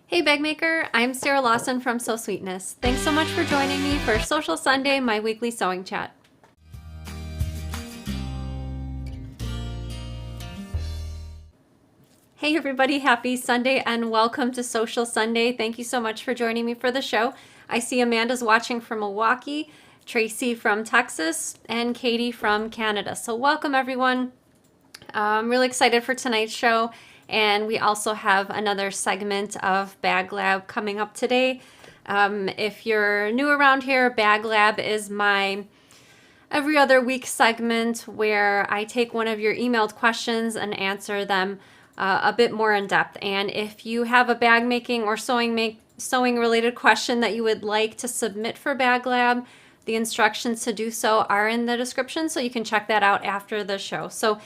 Hey bag maker, I'm Sarah Lawson from Sew Sweetness. Thanks so much for joining me for Sewcial Sunday, my weekly sewing chat. Hey everybody, happy Sunday and welcome to Sewcial Sunday. Thank you so much for joining me for the show. I see Amanda's watching from Milwaukee, Tracy from Texas, and Katie from Canada. So welcome everyone. I'm really excited for tonight's show. And we also have another segment of Bag Lab coming up today. If you're new around here, Bag Lab is my every other week segment where I take one of your emailed questions and answer them a bit more in depth. And if you have a bag making or sewing related question that you would like to submit for Bag Lab, the instructions to do so are in the description, so you can check that out after the show. So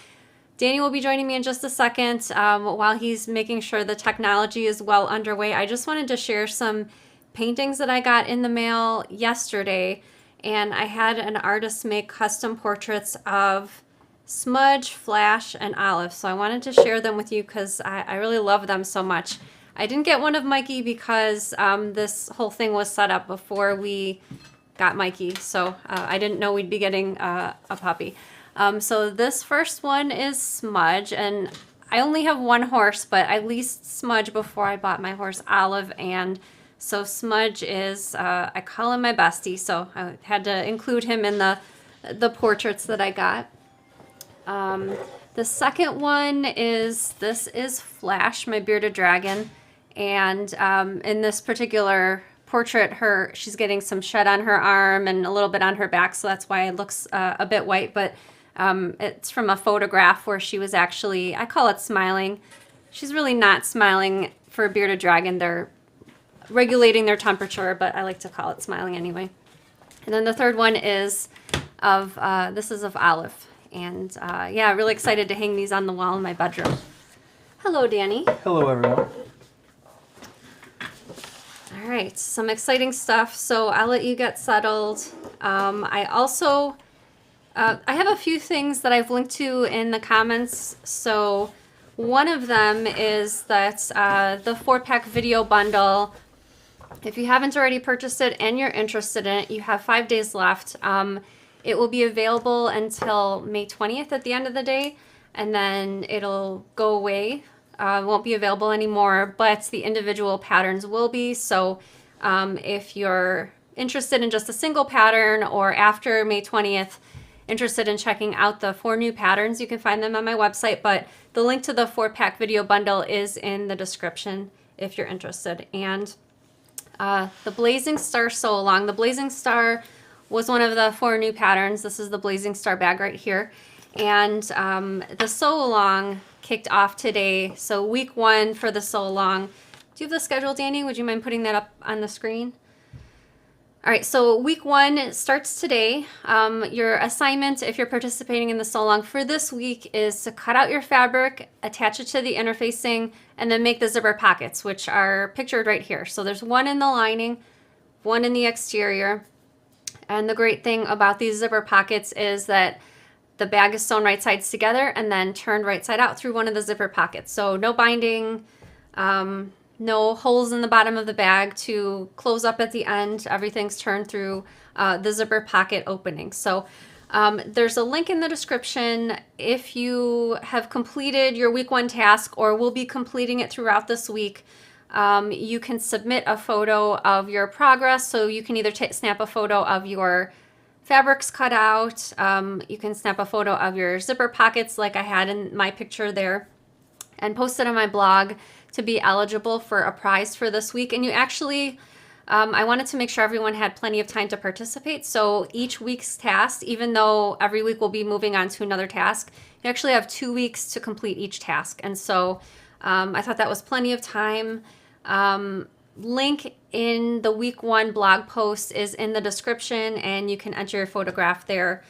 Danny will be joining me in just a second while he's making sure the technology is well underway. I just wanted to share some paintings that I got in the mail yesterday, and I had an artist make custom portraits of Smudge, Flash, and Olive. So I wanted to share them with you because I really love them so much. I didn't get one of Mikey because this whole thing was set up before we got Mikey, so I didn't know we'd be getting a puppy. So this first one is Smudge, and I only have one horse, but I leased Smudge before I bought my horse Olive, and so Smudge is, I call him my bestie, so I had to include him in the portraits that I got. The second one is, this is Flash, my bearded dragon, and in this particular portrait, she's getting some shed on her arm and a little bit on her back, so that's why it looks a bit white, but it's from a photograph where she was actually, I call it smiling. She's really not smiling. For a bearded dragon, they're regulating their temperature, but I like to call it smiling anyway. And then the third one is this is of Olive. And yeah, really excited to hang these on the wall in my bedroom. Hello, Danny. Hello, everyone. All right, some exciting stuff. So I'll let you get settled. I also I have a few things that I've linked to in the comments. So one of them is that the 4-pack video bundle. If you haven't already purchased it and you're interested in it, you have 5 days left. It will be available until May 20th at the end of the day, and then it'll go away. Won't be available anymore, but the individual patterns will be. So if you're interested in just a single pattern, or after May 20th, interested in checking out the 4 new patterns, you can find them on my website, but the link to the 4-pack video bundle is in the description if you're interested. And the Blazing Star Sew Along. The Blazing Star was one of the 4 new patterns. This is the Blazing Star bag right here. And the Sew Along kicked off today. So week 1 for the Sew Along. Do you have the schedule, Danny? Would you mind putting that up on the screen? All right, so week 1 starts today. Your assignment, if you're participating in the Sew Along for this week, is to cut out your fabric, attach it to the interfacing, and then make the zipper pockets, which are pictured right here. So there's one in the lining, one in the exterior. And the great thing about these zipper pockets is that the bag is sewn right sides together and then turned right side out through one of the zipper pockets. So no binding, no holes in the bottom of the bag to close up at the end. Everything's turned through the zipper pocket opening. So there's a link in the description. If you have completed your week 1 task or will be completing it throughout this week, you can submit a photo of your progress. So you can either snap a photo of your fabrics cut out. You can snap a photo of your zipper pockets like I had in my picture there, and post it on my blog to be eligible for a prize for this week. And you actually, I wanted to make sure everyone had plenty of time to participate. So each week's task, even though every week we'll be moving on to another task, you actually have 2 weeks to complete each task. And so I thought that was plenty of time. Link in the week 1 blog post is in the description, and you can enter your photograph there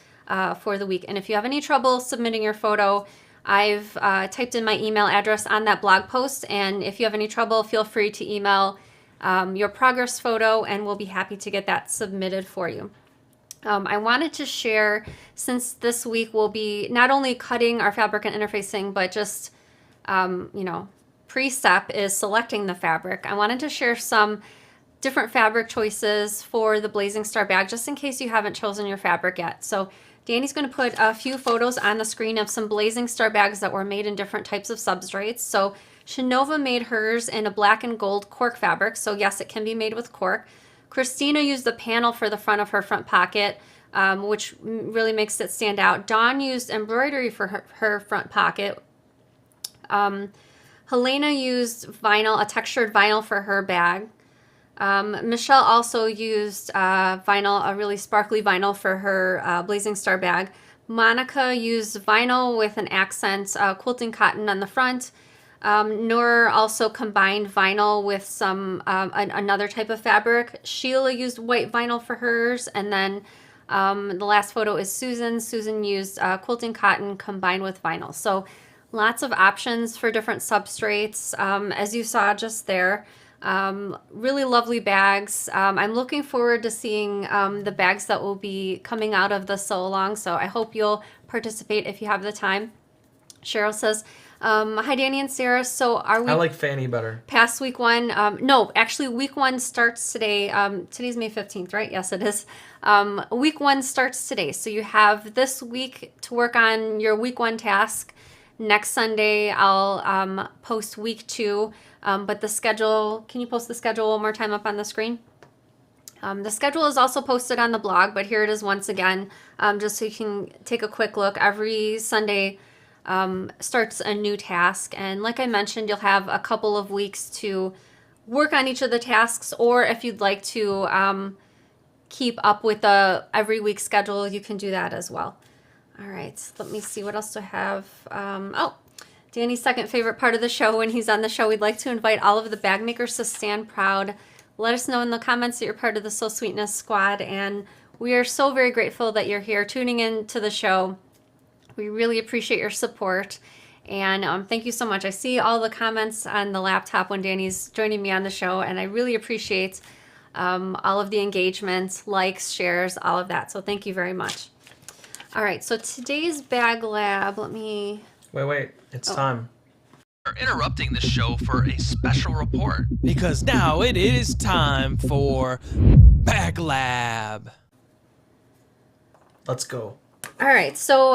for the week. And if you have any trouble submitting your photo, I've typed in my email address on that blog post, and if you have any trouble, feel free to email your progress photo, and we'll be happy to get that submitted for you. I wanted to share, since this week we'll be not only cutting our fabric and interfacing, but just, pre-step is selecting the fabric, I wanted to share some different fabric choices for the Blazing Star bag, just in case you haven't chosen your fabric yet. So Danny's going to put a few photos on the screen of some Blazing Star bags that were made in different types of substrates. So Shinova made hers in a black and gold cork fabric. So yes, it can be made with cork. Christina used the panel for the front of her front pocket, which really makes it stand out. Dawn used embroidery for her front pocket. Helena used vinyl, a textured vinyl for her bag. Michelle also used vinyl, a really sparkly vinyl for her Blazing Star bag. Monica used vinyl with an accent quilting cotton on the front. Noor also combined vinyl with some another type of fabric. Sheila used white vinyl for hers, and then the last photo is Susan. Susan used quilting cotton combined with vinyl. So lots of options for different substrates, as you saw just there. Really lovely bags. I'm looking forward to seeing the bags that will be coming out of the sew along, so I hope you'll participate if you have the time. Cheryl says, hi Danny and Sarah, so are we... I like Fanny better. Past week one? No, actually week one starts today. Today's May 15th, right? Yes, it is. Week one starts today, so you have this week to work on your week one task. Next Sunday, I'll post week two, but the schedule, can you post the schedule one more time up on the screen? The schedule is also posted on the blog, but here it is once again, just so you can take a quick look. Every Sunday starts a new task, and like I mentioned, you'll have a couple of weeks to work on each of the tasks, or if you'd like to keep up with the every week schedule, you can do that as well. All right, let me see, what else do I have? Oh, Danny's second favorite part of the show. When he's on the show, we'd like to invite all of the bag makers to stand proud. Let us know in the comments that you're part of the Sew Sweetness squad, and we are so very grateful that you're here tuning in to the show. We really appreciate your support, and thank you so much. I see all the comments on the laptop when Danny's joining me on the show, and I really appreciate all of the engagement, likes, shares, all of that, so thank you very much. All right, so today's bag lab, let me... Wait, it's time. We're interrupting the show for a special report. Because now it is time for Bag Lab. Let's go. All right, so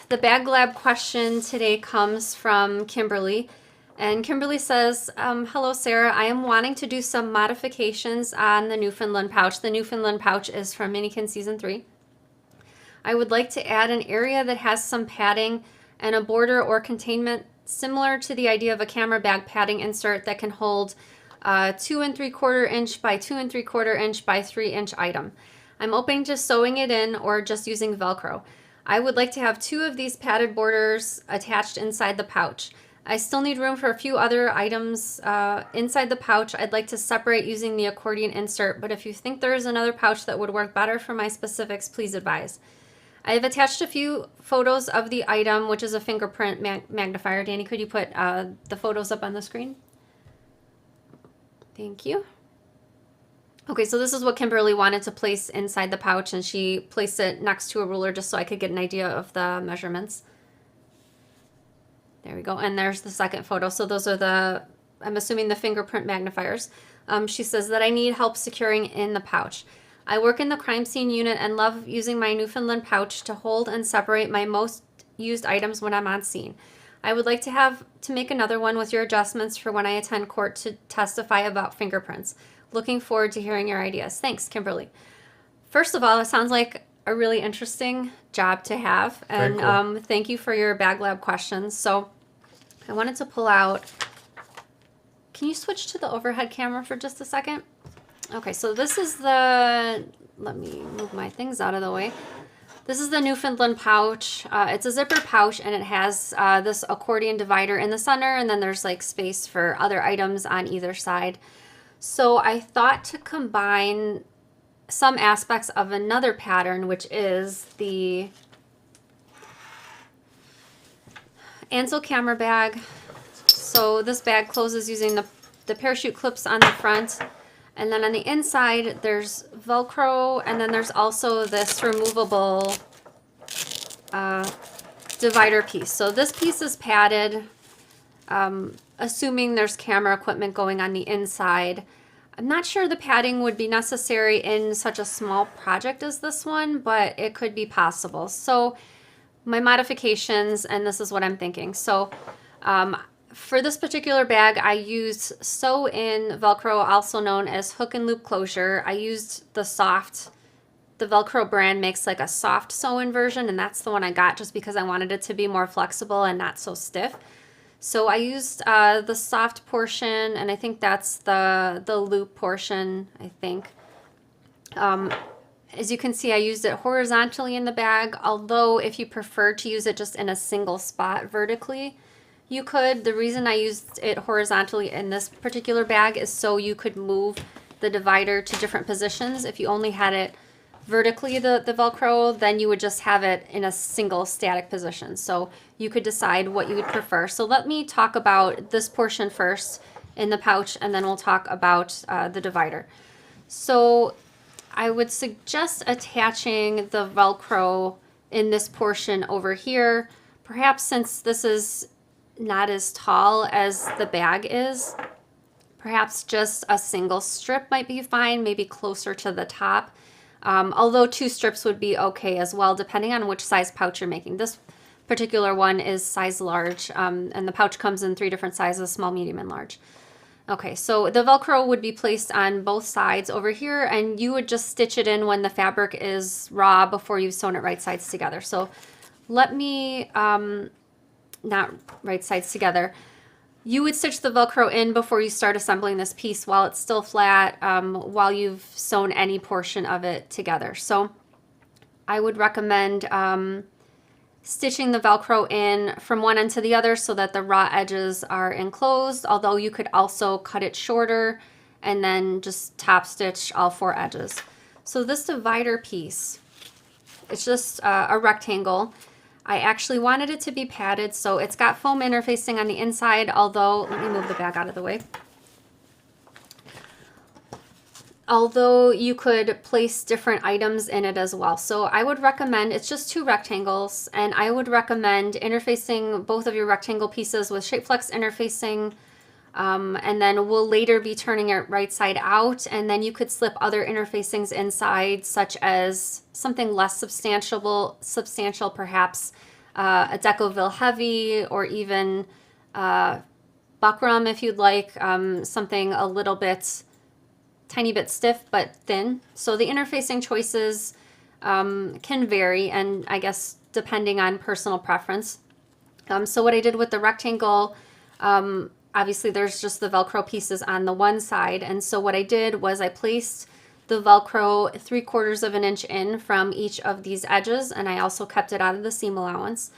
the bag lab question today comes from Kimberly. And Kimberly says, hello, Sarah. I am wanting to do some modifications on the Newfoundland pouch. The Newfoundland pouch is from Minikin Season 3. I would like to add an area that has some padding and a border or containment similar to the idea of a camera bag padding insert that can hold 2 3/4 inch by 2 3/4 inch by 3 inch item. I'm open to sewing it in or just using Velcro. I would like to have 2 of these padded borders attached inside the pouch. I still need room for a few other items inside the pouch. I'd like to separate using the accordion insert, but if you think there is another pouch that would work better for my specifics, please advise. I have attached a few photos of the item, which is a fingerprint magnifier. Danny, could you put the photos up on the screen? Thank you. Okay, so this is what Kimberly wanted to place inside the pouch, and she placed it next to a ruler just so I could get an idea of the measurements. There we go, and there's the second photo. So those are the, I'm assuming, the fingerprint magnifiers. She says that I need help securing in the pouch. I work in the crime scene unit and love using my Newfoundland pouch to hold and separate my most used items when I'm on scene. I would like to make another one with your adjustments for when I attend court to testify about fingerprints. Looking forward to hearing your ideas. Thanks, Kimberly. First of all, it sounds like a really interesting job to have, and cool. Thank you for your bag lab questions. So I wanted to pull out, can you switch to the overhead camera for just a second? Okay, so this is the, let me move my things out of the way. This is the Newfoundland pouch. It's a zipper pouch, and it has this accordion divider in the center, and then there's like space for other items on either side. So I thought to combine some aspects of another pattern, which is the Ansel camera bag. So this bag closes using the parachute clips on the front. And then on the inside, there's Velcro, and then there's also this removable divider piece. So this piece is padded. assuming there's camera equipment going on the inside. I'm not sure the padding would be necessary in such a small project as this one, but it could be possible. So my modifications, and this is what I'm thinking. So for this particular bag, I used sew-in Velcro, also known as hook and loop closure. I used the Velcro brand makes like a soft sew-in version, and that's the one I got just because I wanted it to be more flexible and not so stiff. So I used the soft portion, and I think that's the loop portion, I think. As you can see, I used it horizontally in the bag, although if you prefer to use it just in a single spot vertically, you could. The reason I used it horizontally in this particular bag is so you could move the divider to different positions. If you only had it vertically, the Velcro, then you would just have it in a single static position. So you could decide what you would prefer. So let me talk about this portion first in the pouch, and then we'll talk about the divider. So I would suggest attaching the Velcro in this portion over here. Perhaps since this is not as tall as the bag is, perhaps just a single strip might be fine, maybe closer to the top. Although 2 strips would be okay as well, depending on which size pouch you're making. This particular one is size large, and the pouch comes in 3 different sizes, small, medium, and large. Okay, so the Velcro would be placed on both sides over here, and you would just stitch it in when the fabric is raw before you've sewn it right sides together. So let me, not right sides together. You would stitch the Velcro in before you start assembling this piece while it's still flat, while you've sewn any portion of it together. So I would recommend stitching the Velcro in from one end to the other so that the raw edges are enclosed, although you could also cut it shorter and then just top stitch all 4 edges. So this divider piece, it's just a rectangle. I actually wanted it to be padded, so it's got foam interfacing on the inside, although, let me move the bag out of the way. Although you could place different items in it as well. So I would recommend, it's just 2 rectangles, and I would recommend interfacing both of your rectangle pieces with Shapeflex interfacing, and then we'll later be turning it right side out, and then you could slip other interfacings inside, such as something less substantial perhaps a Decoville heavy, or even buckram if you'd like, something a little bit tiny bit stiff but thin. So the interfacing choices can vary, and I guess depending on personal preference. So what I did with the rectangle, obviously there's just the Velcro pieces on the one side, and so what I did was I placed the Velcro 3/4 of an inch in from each of these edges, and I also kept it out of the seam allowance.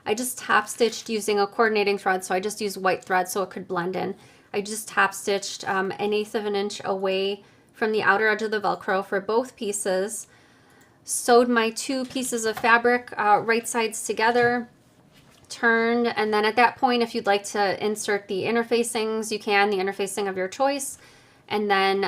I just top stitched using a coordinating thread, so I just used white thread so it could blend in. I just top stitched 1/8 of an inch away from the outer edge of the Velcro for both pieces, sewed my 2 pieces of fabric right sides together, turned, and then at that point, if you'd like to insert the interfacings, you can, the interfacing of your choice, and then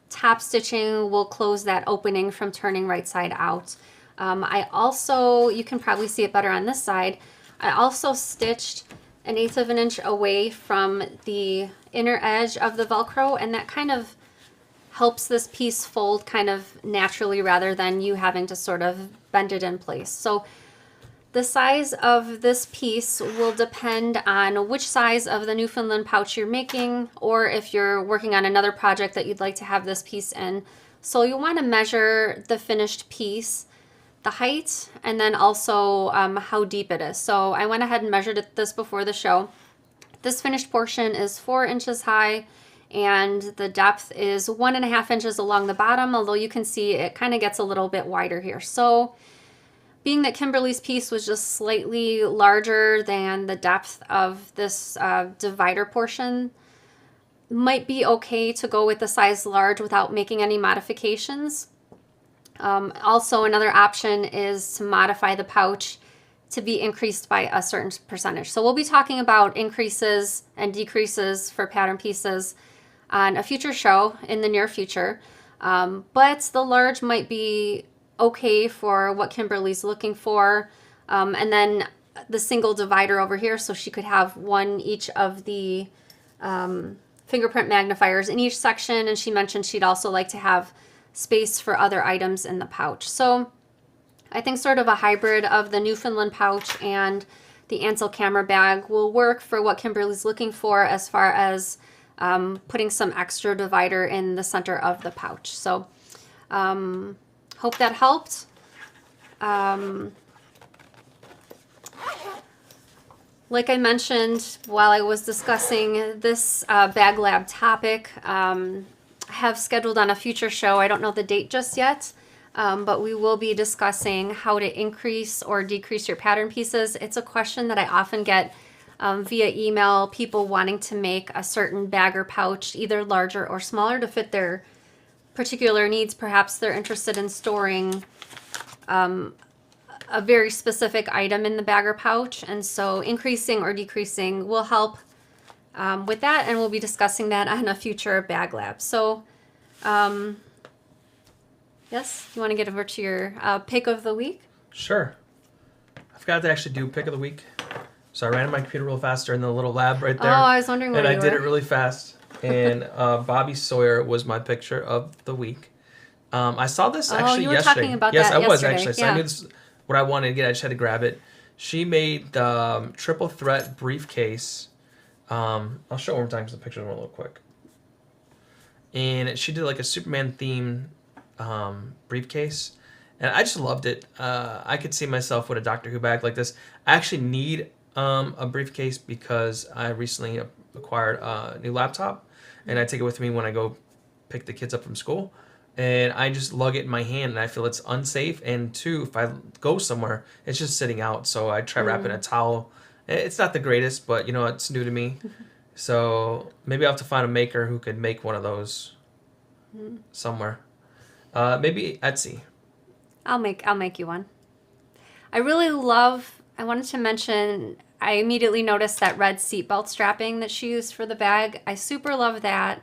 top stitching will close that opening from turning right side out. I also, you can probably see it better on this side, I also stitched 1/8 of an inch away from the inner edge of the Velcro, and that kind of helps this piece fold kind of naturally rather than you having to sort of bend it in place. So the size of this piece will depend on which size of the Newfoundland pouch you're making, or if you're working on another project that you'd like to have this piece in. So you want to measure the finished piece, the height, and then also how deep it is. So I went ahead and measured this before the show. This finished portion is 4 inches high, and the depth is 1.5 inches along the bottom, although you can see it kind of gets a little bit wider here. So being that Kimberly's piece was just slightly larger than the depth of this divider portion, might be okay to go with the size large without making any modifications. Also, another option is to modify the pouch to be increased by a certain percentage. So we'll be talking about increases and decreases for pattern pieces on a future show in the near future. But the large might be okay for what Kimberly's looking for. And then the single divider over here, so she could have one each of the fingerprint magnifiers in each section, and she mentioned she'd also like to have space for other items in the pouch. So I think sort of a hybrid of the Newfoundland pouch and the Ansel camera bag will work for what Kimberly's looking for as far as putting some extra divider in the center of the pouch. So hope that helped. Like I mentioned while I was discussing this Bag Lab topic, I have scheduled on a future show, I don't know the date just yet, but we will be discussing how to increase or decrease your pattern pieces. It's a question that I often get via email, people wanting to make a certain bag or pouch either larger or smaller to fit their particular needs. Perhaps they're interested in storing a very specific item in the bag or pouch, and so increasing or decreasing will help with that, and we'll be discussing that on a future Bag Lab. So yes, you want to get over to your pick of the week? Sure. I forgot to actually do pick of the week. So I ran on my computer real fast during the little lab right there. Oh, I was wondering where and you I did were. it really fast. And Bobby Sawyer was my picture of the week. I saw this actually you were yesterday. talking about yes, that I was yesterday. actually. So Yeah. I knew this was what I wanted to get. I just had to grab it. She made the triple threat briefcase. I'll show it one more time because the picture's a little quick. And she did like a Superman theme briefcase. And I just loved it. I could see myself with a Doctor Who bag like this. I actually need a briefcase because I recently acquired a new laptop. And I take it with me when I go pick the kids up from school. And I just lug it in my hand, and I feel it's unsafe. And two, if I go somewhere, it's just sitting out. So I try wrapping a towel. It's not the greatest, but you know, it's new to me. So maybe I'll have to find a maker who could make one of those somewhere. Maybe Etsy. I'll make you one. I really love, I wanted to mention, I immediately noticed that red seatbelt strapping that she used for the bag. I super love that.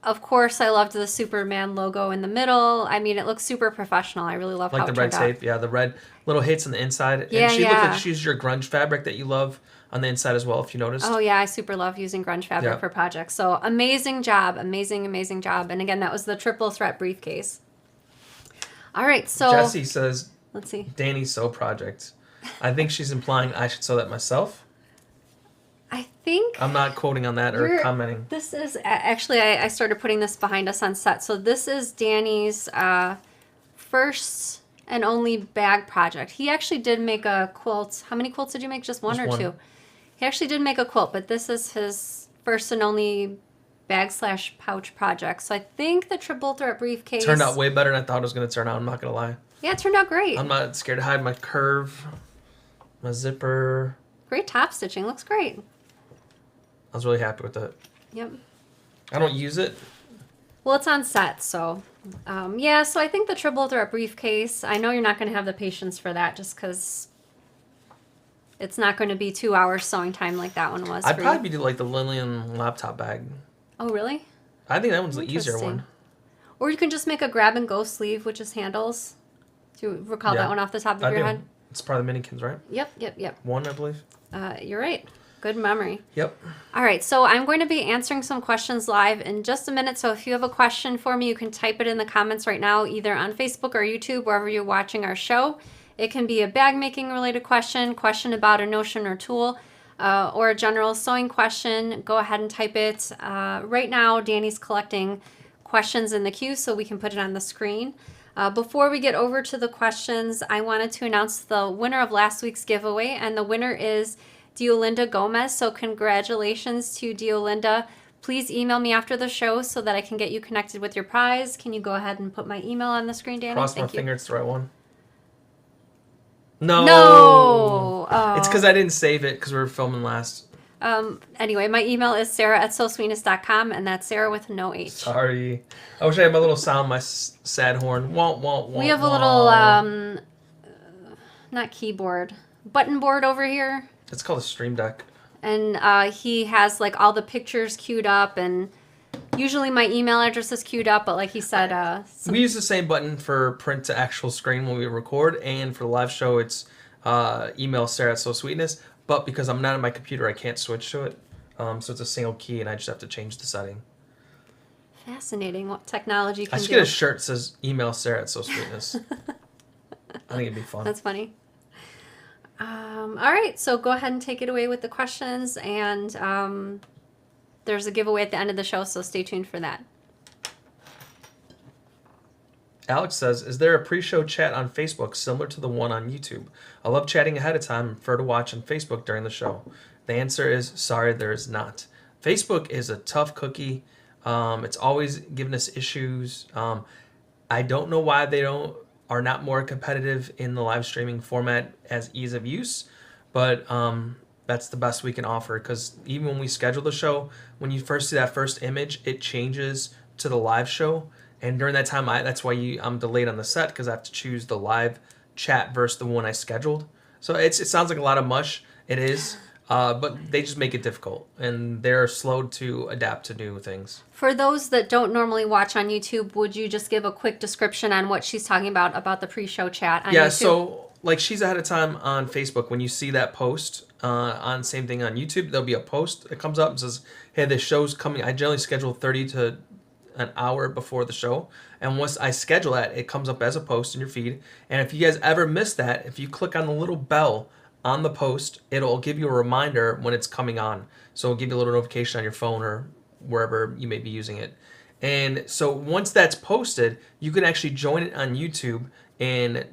Of course, I loved the Superman logo in the middle. I mean, it looks super professional. I really love Like how the it red turned out. tape, yeah, the red little hits on the inside. Yeah, and she looked yeah. like she used your grunge fabric that you love on the inside as well, if you noticed. Oh yeah, I super love using grunge fabric Yeah. for projects. So amazing job, amazing job. And again, that was the triple threat briefcase. All right, so Jesse says, let's see. Danny's sew project. I think she's implying I should sew that myself. I think I'm not quoting on that or You're- commenting. this is actually I started putting this behind us on set. So this is Danny's first and only bag project. He actually did make a quilt. How many quilts did you make? Just one Just or one. two? He actually did make a quilt, but this is his first and only bag/pouch project. So I think the triple threat briefcase Turned out way better than I thought it was going to turn out. I'm not going to lie. Yeah, it turned out great. I'm not scared to hide my curve, my zipper. Great top stitching. Looks great. I was really happy with it. Yep. I don't use it. Well, it's on set, so yeah. So I think the triple threat briefcase. I know you're not going to have the patience for that, just because it's not going to be 2 hours sewing time like that one was. I'd for probably you. do like the Lillian laptop bag. Oh, really? I think that one's the easier Interesting. one. Or you can just make a grab and go sleeve, which is handles. Do you recall Yeah. that one off the top of I your do. head? It's part of the Minikins, right? Yep. One, I believe. You're right. Good memory. Yep. All right, so I'm going to be answering some questions live in just a minute. So if you have a question for me, you can type it in the comments right now, either on Facebook or YouTube, wherever you're watching our show. It can be a bag making related question about a notion or tool, or a general sewing question. Go ahead and type it. Right now, Danny's collecting questions in the queue so we can put it on the screen. Before we get over to the questions, I wanted to announce the winner of last week's giveaway, and the winner is Diolinda Gomez. So congratulations to Diolinda. Please email me after the show so that I can get you connected with your prize. Can you go ahead and put my email on the screen, Danny? Cross my Thank you. finger, it's the right one. No. No. It's because I didn't save it because we were filming last. Anyway, my email is sarah@sewsweetness.com, and that's Sarah with no H. Sorry. I wish I had my little sound, my sad horn. Womp. We have a little, not keyboard, button board over here. It's called a Stream Deck. And he has like all the pictures queued up, and usually my email address is queued up, but like he said, We use the same button for print to actual screen when we record, and for the live show, it's email Sarah at SewSweetness, but because I'm not on my computer, I can't switch to it. So it's a single key, and I just have to change the setting. Fascinating what technology can I should do. get a shirt that says email Sarah at SewSweetness. I think it'd be fun. That's funny. All right, so go ahead and take it away with the questions, and there's a giveaway at the end of the show, so stay tuned for that. Alex says, is there a pre-show chat on Facebook similar to the one on YouTube? I love chatting ahead of time and prefer to watch on Facebook during the show. The answer is, sorry, there is not. Facebook is a tough cookie. It's always giving us issues. I don't know why they are not more competitive in the live streaming format as ease of use, but that's the best we can offer, because even when we schedule the show, when you first see that first image, it changes to the live show. And during that time, that's why I'm delayed on the set, because I have to choose the live chat versus the one I scheduled. So it sounds like a lot of mush. It is, but they just make it difficult, and they're slow to adapt to new things. For those that don't normally watch on YouTube, would you just give a quick description on what she's talking about the pre-show chat on YouTube? So like She's Ahead of Time on Facebook, when you see that post, on same thing on YouTube, there'll be a post that comes up and says, hey, this show's coming. I generally schedule 30 to an hour before the show, and once I schedule that, it comes up as a post in your feed. And if you guys ever miss that, if you click on the little bell on the post, it'll give you a reminder when it's coming on. So it'll give you a little notification on your phone or wherever you may be using it. And so once that's posted, you can actually join it on YouTube and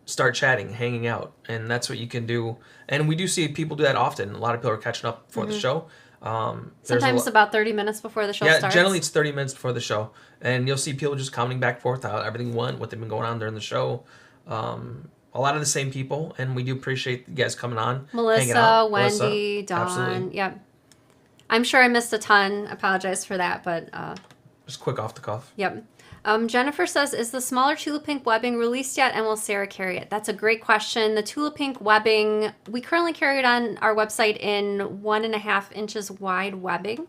start chatting, hanging out, and that's what you can do. And we do see people do that often. A lot of people are catching up for the show. Sometimes about 30 minutes before the show starts. Yeah, generally it's 30 minutes before the show. And you'll see people just commenting back and forth how everything went, what they've been going on during the show. A lot of the same people, and we do appreciate you guys coming on. Melissa, Wendy, Dawn. Absolutely. Yep. I'm sure I missed a ton. Apologize for that, but... just quick off the cuff. Yep. Jennifer says, is the smaller Tulip Pink webbing released yet, and will Sarah carry it? That's a great question. The Tulip Pink webbing, we currently carry it on our website in 1.5 inches wide webbing.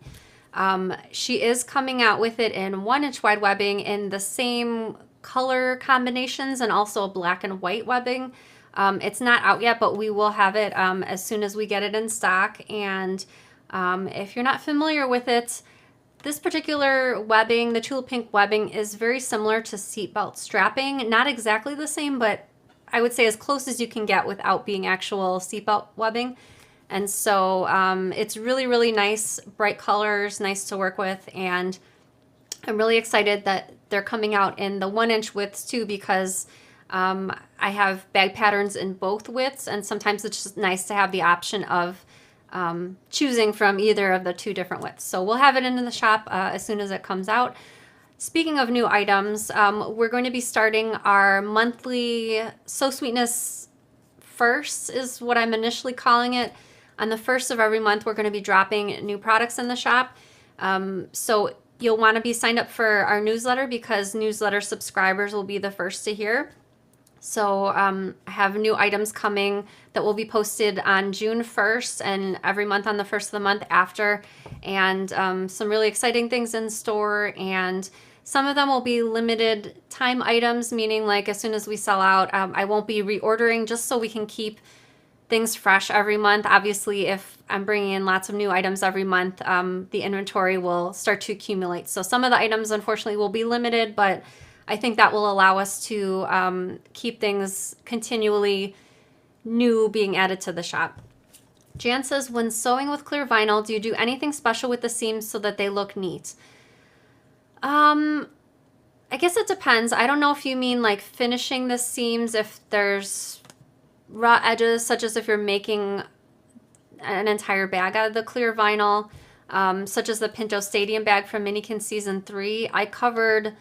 She is coming out with it in 1 inch wide webbing in the same color combinations and also black and white webbing. It's not out yet, but we will have it as soon as we get it in stock. And if you're not familiar with it, this particular webbing, the Tulip Pink webbing, is very similar to seatbelt strapping. Not exactly the same, but I would say as close as you can get without being actual seatbelt webbing. And so it's really, really nice, bright colors, nice to work with. And I'm really excited that they're coming out in the 1 inch widths too, because I have bag patterns in both widths. And sometimes it's just nice to have the option of choosing from either of the two different widths. So we'll have it in the shop as soon as it comes out. Speaking of new items, we're going to be starting our monthly SewSweetness First is what I'm initially calling it. On the first of every month, we're going to be dropping new products in the shop. So you'll want to be signed up for our newsletter, because newsletter subscribers will be the first to hear. So I have new items coming that will be posted on June 1st and every month on the first of the month after, and some really exciting things in store. And some of them will be limited time items, meaning like as soon as we sell out, I won't be reordering, just so we can keep things fresh every month. Obviously, if I'm bringing in lots of new items every month, the inventory will start to accumulate. So some of the items, unfortunately, will be limited, but I think that will allow us to keep things continually new being added to the shop. Jan says, when sewing with clear vinyl, do you do anything special with the seams so that they look neat? I guess it depends. I don't know if you mean like finishing the seams, if there's raw edges, such as if you're making an entire bag out of the clear vinyl, such as the Pinto Stadium bag from Minikin Season 3. I covered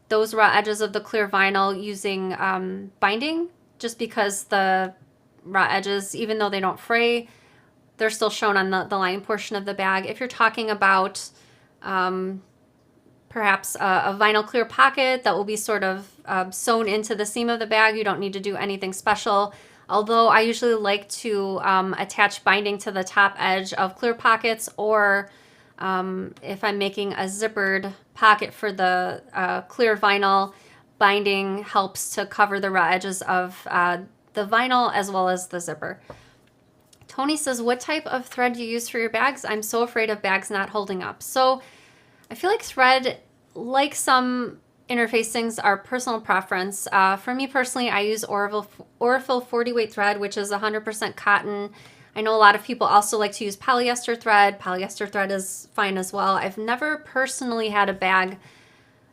those raw edges of the clear vinyl using binding, just because the raw edges, even though they don't fray, they're still shown on the lining portion of the bag. If you're talking about perhaps a vinyl clear pocket that will be sort of sewn into the seam of the bag, you don't need to do anything special. Although I usually like to attach binding to the top edge of clear pockets, or if I'm making a zippered pocket for the clear vinyl, binding helps to cover the raw edges of vinyl as well as the zipper. Tony says, what type of thread do you use for your bags? I'm so afraid of bags not holding up. So I feel like thread, like some interfacings, are personal preference. For me personally, I use Aurifil 40 weight thread, which is 100% cotton. I know a lot of people also like to use polyester thread. Polyester thread is fine as well. I've never personally had a bag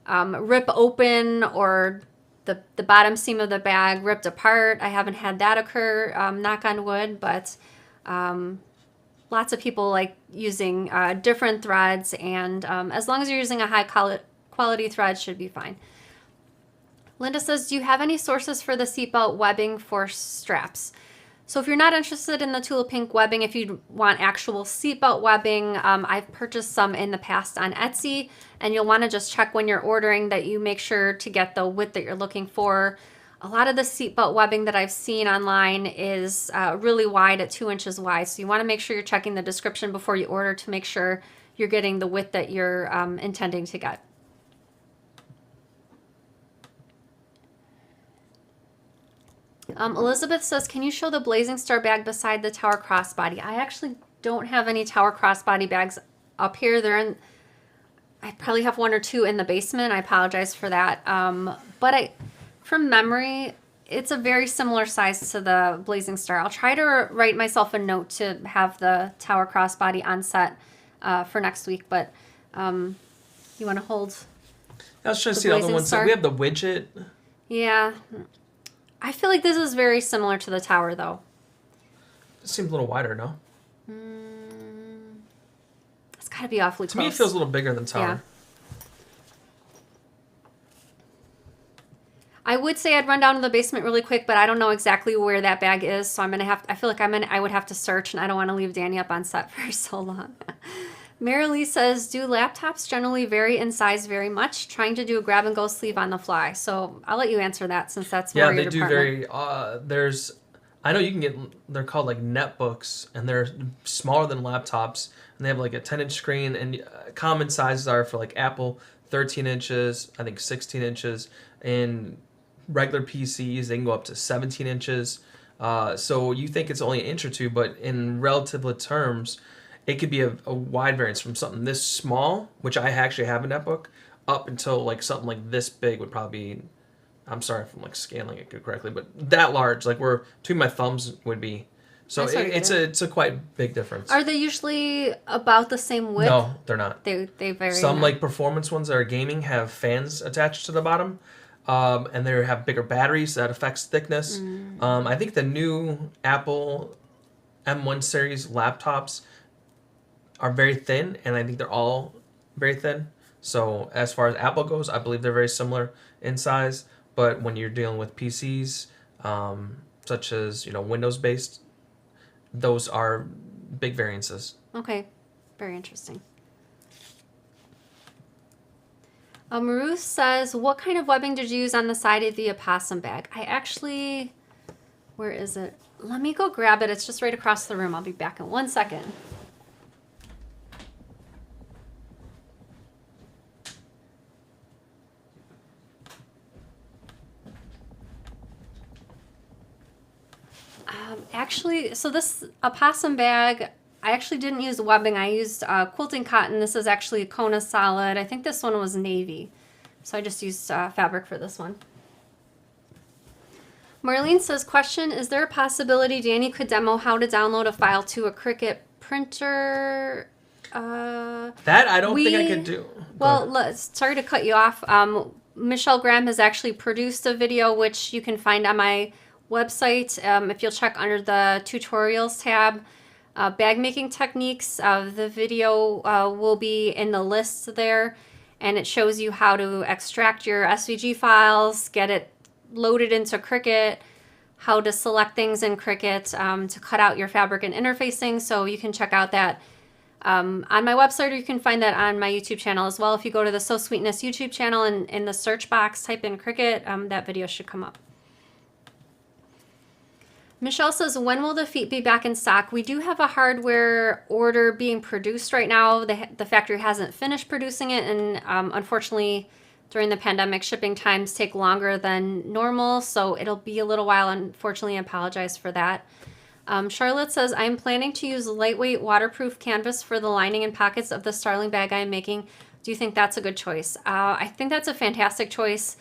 rip open or the bottom seam of the bag ripped apart. I haven't had that occur, knock on wood, but lots of people like using different threads, and as long as you're using a high quality thread, should be fine. Linda says, do you have any sources for the seatbelt webbing for straps? So if you're not interested in the Tulip Pink webbing, if you want actual seatbelt webbing, I've purchased some in the past on Etsy, and you'll want to just check when you're ordering that you make sure to get the width that you're looking for. A lot of the seatbelt webbing that I've seen online is really wide at 2 inches wide, so you want to make sure you're checking the description before you order to make sure you're getting the width that you're intending to get. Elizabeth says, can you show the Blazing Star bag beside the Tower crossbody? I actually don't have any Tower crossbody bags up here. I probably have one or two in the basement. I apologize for that. But from memory, it's a very similar size to the Blazing Star. I'll try to write myself a note to have the Tower crossbody on set for next week. But you want to hold? I was trying to see the other ones. So we have the widget. Yeah. I feel like this is very similar to the Tower, though. It seems a little wider, no? It's got to be awfully close. To me, it feels a little bigger than Tower. Yeah. I would say I'd run down to the basement really quick, but I don't know exactly where that bag is, so I feel like I would have to search, and I don't want to leave Danny up on set for so long. Marilee says, do laptops generally vary in size very much? Trying to do a grab-and-go sleeve on the fly. So I'll let you answer that since that's more your department. Yeah, they do vary. I know you can get, they're called like netbooks, and they're smaller than laptops, and they have like a 10-inch screen, and common sizes are for like Apple, 13 inches, I think 16 inches, and regular PCs, they can go up to 17 inches. So you think it's only an inch or two, but in relative terms, it could be a wide variance from something this small, which I actually have a netbook, up until like something like this big would probably be, I'm sorry if I'm like scaling it correctly, but that large, like where between my thumbs would be. So it's a quite big difference. Are they usually about the same width? No, they're not. They vary. Some like performance ones that are gaming have fans attached to the bottom, and they have bigger batteries that affects thickness. I think the new Apple M1 series laptops are very thin, and I think they're all very thin. So as far as Apple goes, I believe they're very similar in size. But when you're dealing with PCs, such as Windows-based, those are big variances. Okay, very interesting. Ruth says, what kind of webbing did you use on the side of the opossum bag? I actually, where is it? Let me go grab it. It's just right across the room. I'll be back in 1 second. Actually, so this opossum bag, I actually didn't use webbing. I used quilting cotton. This is actually Kona Solid. I think this one was navy. So I just used fabric for this one. Marlene says, question, is there a possibility Danny could demo how to download a file to a Cricut printer? That I don't think I could do. Well, sorry to cut you off. Michelle Graham has actually produced a video, which you can find on my website. If you'll check under the tutorials tab, bag making techniques, the video will be in the list there, and it shows you how to extract your SVG files, get it loaded into Cricut, how to select things in Cricut to cut out your fabric and interfacing. So you can check out that on my website, or you can find that on my YouTube channel as well. If you go to the So Sweetness YouTube channel and in the search box type in Cricut, that video should come up. Michelle says, when will the feet be back in stock? We do have a hardware order being produced right now. The factory hasn't finished producing it, and unfortunately, during the pandemic, shipping times take longer than normal, so it'll be a little while. Unfortunately, I apologize for that. Charlotte says, I'm planning to use lightweight waterproof canvas for the lining and pockets of the starling bag I am making. Do you think that's a good choice? I think that's a fantastic choice.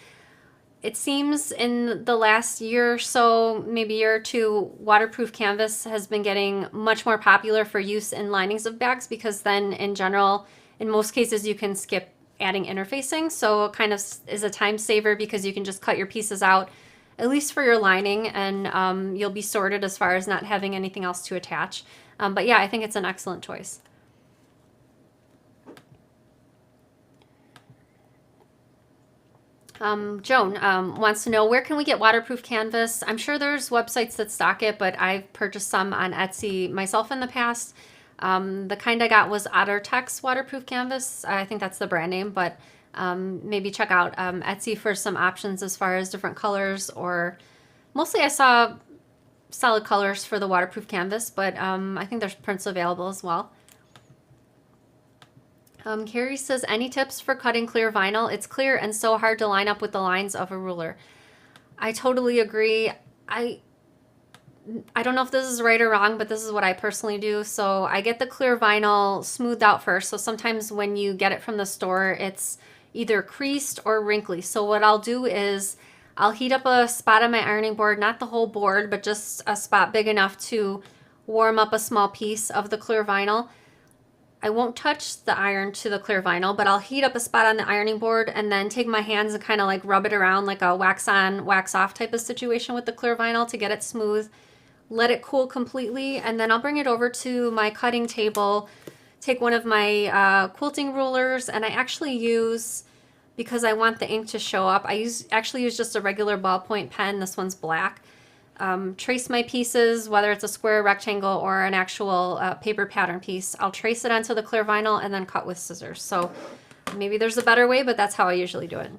It seems in the last year or so, maybe year or two, waterproof canvas has been getting much more popular for use in linings of bags, because then in general, in most cases, you can skip adding interfacing. So it kind of is a time saver because you can just cut your pieces out, at least for your lining, and you'll be sorted as far as not having anything else to attach. But yeah, I think it's an excellent choice. Joan wants to know, where can we get waterproof canvas? I'm sure there's websites that stock it, but I've purchased some on Etsy myself in the past. The kind I got was OtterTex waterproof canvas. I think that's the brand name, but maybe check out Etsy for some options as far as different colors, or mostly I saw solid colors for the waterproof canvas, but I think there's prints available as well. Carrie says, any tips for cutting clear vinyl? It's clear and so hard to line up with the lines of a ruler. I totally agree. I don't know if this is right or wrong, but this is what I personally do. So I get the clear vinyl smoothed out first. So sometimes when you get it from the store, it's either creased or wrinkly. So what I'll do is I'll heat up a spot on my ironing board, not the whole board, but just a spot big enough to warm up a small piece of the clear vinyl. I won't touch the iron to the clear vinyl, but I'll heat up a spot on the ironing board and then take my hands and kind of like rub it around like a wax on, wax off type of situation with the clear vinyl to get it smooth. Let it cool completely, and then I'll bring it over to my cutting table, take one of my quilting rulers, and I actually use, because I want the ink to show up, I actually use just a regular ballpoint pen. This one's black. Trace my pieces, whether it's a square, rectangle, or an actual paper pattern piece. I'll trace it onto the clear vinyl and then cut with scissors. So maybe there's a better way, but that's how I usually do it.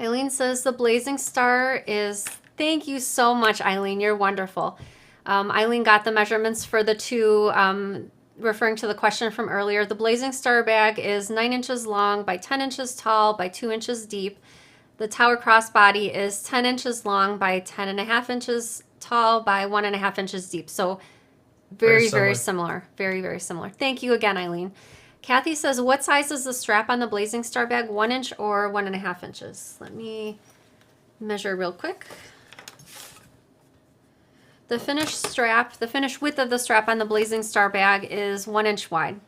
Eileen says the blazing star is, thank you so much, Eileen. You're wonderful. Eileen got the measurements for the two, referring to the question from earlier. The blazing star bag is 9 inches long by 10 inches tall by 2 inches deep. The tower crossbody is 10 inches long by 10.5 inches tall by 1.5 inches deep. So very similar. Very, very similar. Thank you again, Eileen. Kathy says, what size is the strap on the blazing star bag? 1 inch or 1.5 inches? Let me measure real quick. The finished strap, the finished width of the strap on the blazing star bag is 1 inch wide.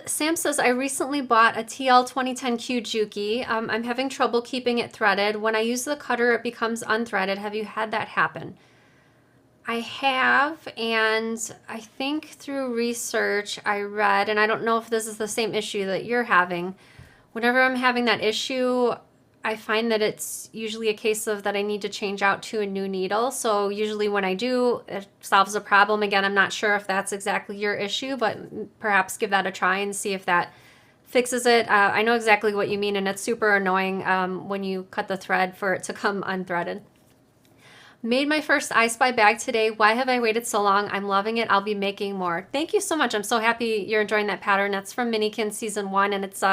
Sam says, I recently bought a TL 2010Q Juki. I'm having trouble keeping it threaded. When I use the cutter, it becomes unthreaded. Have you had that happen? I have, and I think through research I read, and I don't know if this is the same issue that you're having. Whenever I'm having that issue, I find that it's usually a case of that I need to change out to a new needle. So usually when I do, it solves the problem. Again, I'm not sure if that's exactly your issue, but perhaps give that a try and see if that fixes it. I know exactly what you mean, and it's super annoying when you cut the thread for it to come unthreaded. Made my first I Spy bag today. Why have I waited so long? I'm loving it. I'll be making more. Thank you so much. I'm so happy you're enjoying that pattern. That's from Minikin Season 1, and it's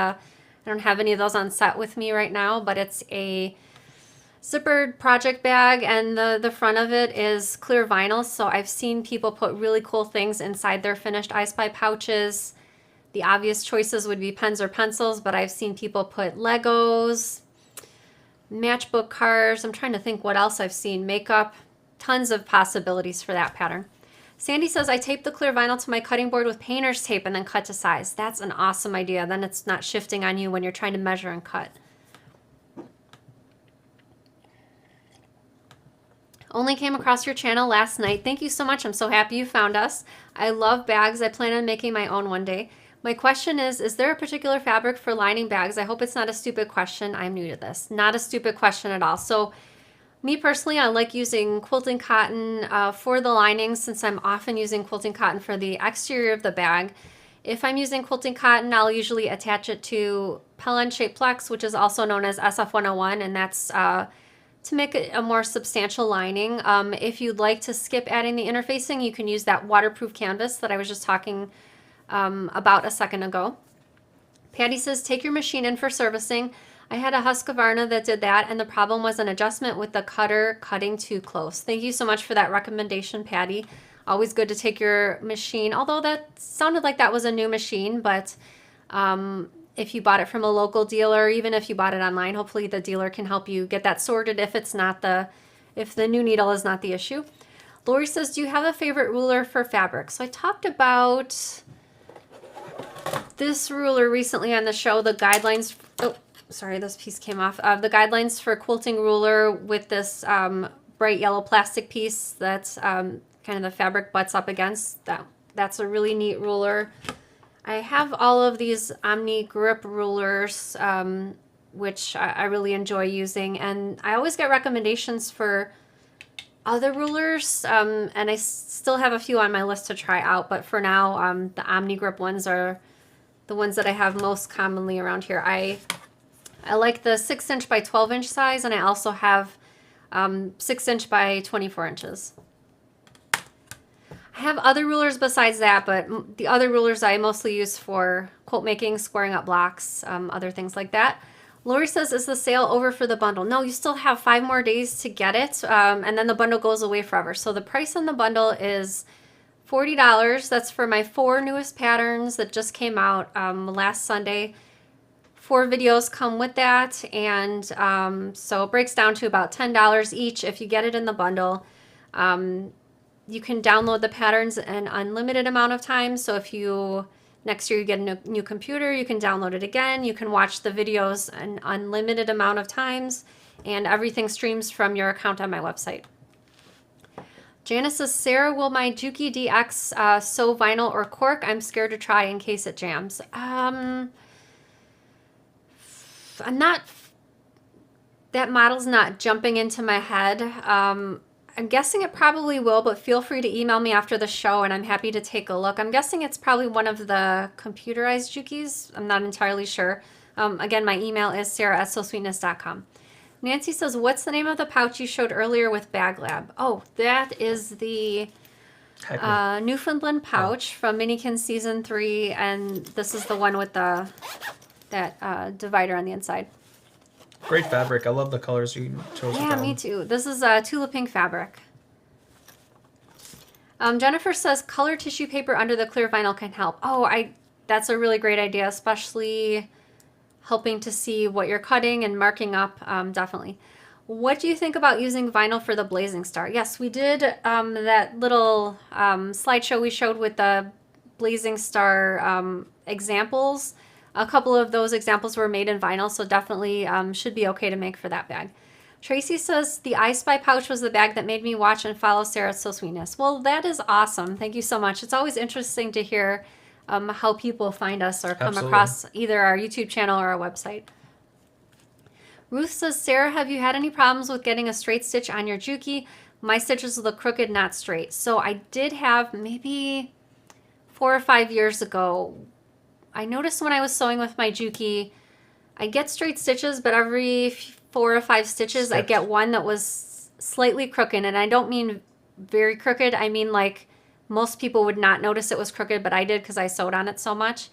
I don't have any of those on set with me right now, but it's a zippered project bag, and the front of it is clear vinyl. So I've seen people put really cool things inside their finished I Spy pouches. The obvious choices would be pens or pencils, but I've seen people put Legos, matchbook cars. I'm trying to think what else I've seen. Makeup, tons of possibilities for that pattern. Sandy says, I tape the clear vinyl to my cutting board with painter's tape and then cut to size. That's an awesome idea. Then it's not shifting on you when you're trying to measure and cut. Only came across your channel last night. Thank you so much. I'm so happy you found us. I love bags. I plan on making my own one day. My question is there a particular fabric for lining bags? I hope it's not a stupid question. I'm new to this. Not a stupid question at all. So me personally, I like using quilting cotton for the lining, since I'm often using quilting cotton for the exterior of the bag. If I'm using quilting cotton, I'll usually attach it to Pellon Shape Plex, which is also known as SF101, and that's to make it a more substantial lining. If you'd like to skip adding the interfacing, you can use that waterproof canvas that I was just talking about a second ago. Patty says, take your machine in for servicing. I had a Husqvarna that did that, and the problem was an adjustment with the cutter cutting too close. Thank you so much for that recommendation, Patty. Always good to take your machine, although that sounded like that was a new machine, but if you bought it from a local dealer, even if you bought it online, hopefully the dealer can help you get that sorted if the new needle is not the issue. Lori says, do you have a favorite ruler for fabric? So I talked about this ruler recently on the show, the guidelines. Oh, sorry, this piece came off. The guidelines for quilting ruler with this bright yellow plastic piece that's kind of the fabric butts up against. That's a really neat ruler. I have all of these Omni grip rulers, which I really enjoy using, and I always get recommendations for other rulers, and I still have a few on my list to try out, but for now, the Omni grip ones are the ones that I have most commonly around here. I like the 6-inch by 12-inch size, and I also have 6-inch by 24 inches. I have other rulers besides that, but the other rulers I mostly use for quilt making, squaring up blocks, other things like that. Lori says, is the sale over for the bundle? No, you still have 5 more days to get it, and then the bundle goes away forever. So the price on the bundle is $40. That's for my 4 newest patterns that just came out last Sunday. 4 videos come with that, and so it breaks down to about $10 each if you get it in the bundle. You can download the patterns an unlimited amount of times, so if next year you get a new computer, you can download it again. You can watch the videos an unlimited amount of times, and everything streams from your account on my website. Janice says, Sarah, will my Juki DX sew vinyl or cork? I'm scared to try in case it jams. I'm not, that model's not jumping into my head. I'm guessing it probably will, but feel free to email me after the show and I'm happy to take a look. I'm guessing it's probably one of the computerized Jukis. I'm not entirely sure. Again, my email is sarah@sewsweetness.com. Nancy says, what's the name of the pouch you showed earlier with Bag Lab? Oh, that is the Newfoundland pouch from Minikin Season 3, and this is the one with that divider on the inside. Great fabric. I love the colors you chose. Yeah, me too. This is Tula Pink fabric. Jennifer says color tissue paper under the clear vinyl can help. Oh, that's a really great idea, especially helping to see what you're cutting and marking up, definitely. What do you think about using vinyl for the Blazing Star? Yes, we did that little slideshow we showed with the Blazing Star examples. A couple of those examples were made in vinyl, so definitely should be okay to make for that bag. Tracy says, the I Spy pouch was the bag that made me watch and follow Sarah at Sew Sweetness. Well, that is awesome. Thank you so much. It's always interesting to hear how people find us or come across either our YouTube channel or our website. Ruth says, Sarah, have you had any problems with getting a straight stitch on your Juki? My stitches look crooked, not straight. So I did have maybe 4 or 5 years ago, I noticed when I was sewing with my Juki, I get straight stitches, but every 4 or 5 stitches, I get one that was slightly crooked. And I don't mean very crooked. I mean like most people would not notice it was crooked, but I did because I sewed on it so much.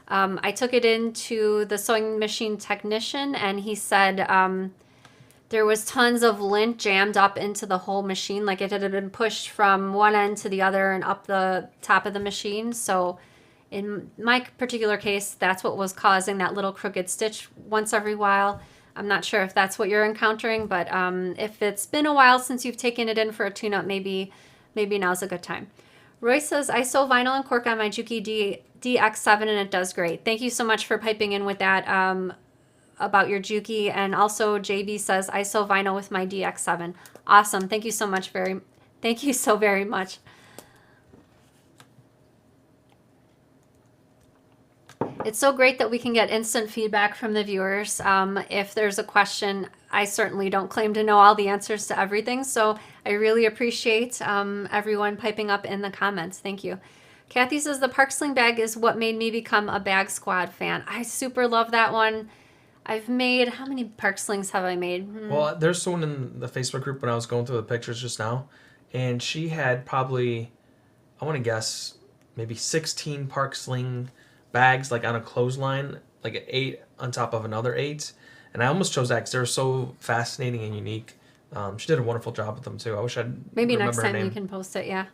I took it into the sewing machine technician, and he said there was tons of lint jammed up into the whole machine. Like it had been pushed from one end to the other and up the top of the machine. So in my particular case, that's what was causing that little crooked stitch once every while. I'm not sure if that's what you're encountering, but if it's been a while since you've taken it in for a tune-up, maybe now's a good time. Roy says, I sew vinyl and cork on my Juki DX7 and it does great. Thank you so much for piping in with that about your Juki. And also JB says, I sew vinyl with my DX7. Awesome. Thank you so much. Thank you so very much. It's so great that we can get instant feedback from the viewers. If there's a question, I certainly don't claim to know all the answers to everything, so I really appreciate everyone piping up in the comments. Thank you. Kathy says, the Park Sling bag is what made me become a Bag Squad fan. I super love that one. I've made, how many Park Slings have I made? Well, there's someone in the Facebook group when I was going through the pictures just now, and she had probably, I want to guess, maybe 16 Park Sling bags like on a clothesline like an 8 on top of another 8. And I almost chose that because they're so fascinating and unique. She did a wonderful job with them too. I wish I'd Maybe remember next her time name. you can post it, yeah.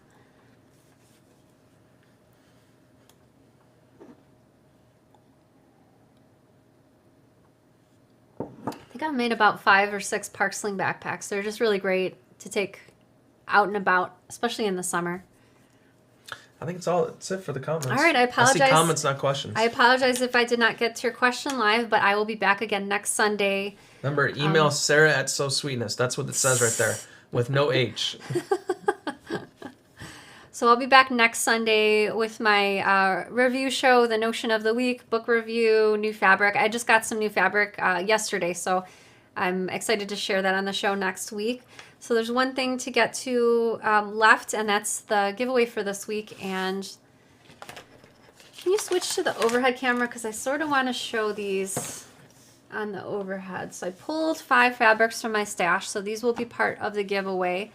I think I've made about 5 or 6 Park Sling backpacks. They're just really great to take out and about, especially in the summer. I think that's it for the comments. All right, I apologize. I see comments, not questions. I apologize if I did not get to your question live, but I will be back again next Sunday. Remember, email Sarah at SewSweetness. That's what it says right there, with no H. So I'll be back next Sunday with my review show, the Notion of the Week, book review, new fabric. I just got some new fabric yesterday, so I'm excited to share that on the show next week. So there's one thing to get to left, and that's the giveaway for this week. And can you switch to the overhead camera? Because I sort of want to show these on the overhead. So I pulled 5 fabrics from my stash, so these will be part of the giveaway,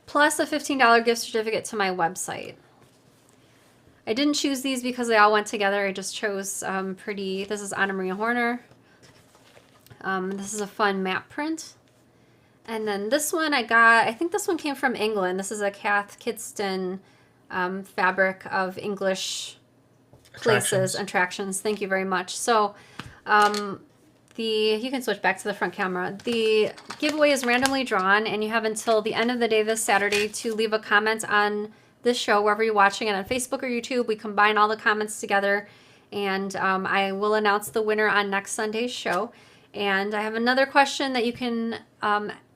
plus a $15 gift certificate to my website. I didn't choose these because they all went together. I just chose this is Anna Maria Horner. This is a fun map print. And then this one I think this one came from England. This is a Kath Kidston fabric of English places, attractions. Thank you very much. So you can switch back to the front camera. The giveaway is randomly drawn, and you have until the end of the day this Saturday to leave a comment on this show, wherever you're watching it, on Facebook or YouTube. We combine all the comments together, and I will announce the winner on next Sunday's show. And I have another question that you can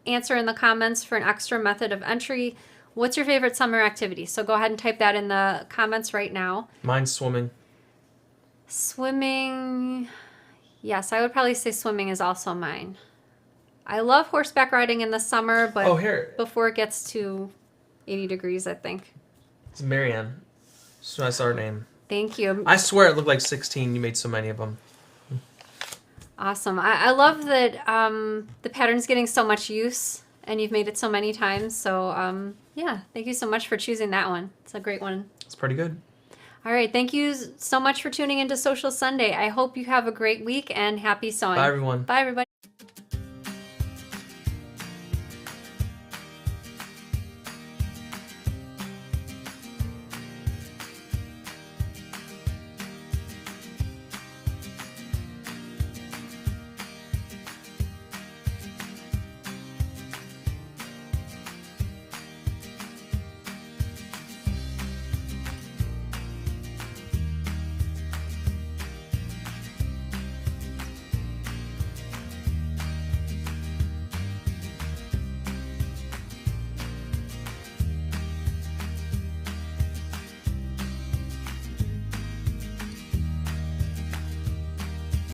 answer in the comments for an extra method of entry. What's your favorite summer activity? So go ahead and type that in the comments right now. Mine's swimming. Swimming, yes, I would probably say swimming is also mine. I love horseback riding in the summer, but before it gets to 80 degrees, I think. It's Marianne. So I saw her name. Thank you. I swear it looked like 16. You made so many of them. Awesome. I love that the pattern's getting so much use, and you've made it so many times. So, yeah, thank you so much for choosing that one. It's a great one. It's pretty good. All right. Thank you so much for tuning into Sewcial Sunday. I hope you have a great week and happy sewing. Bye, everyone. Bye, everybody.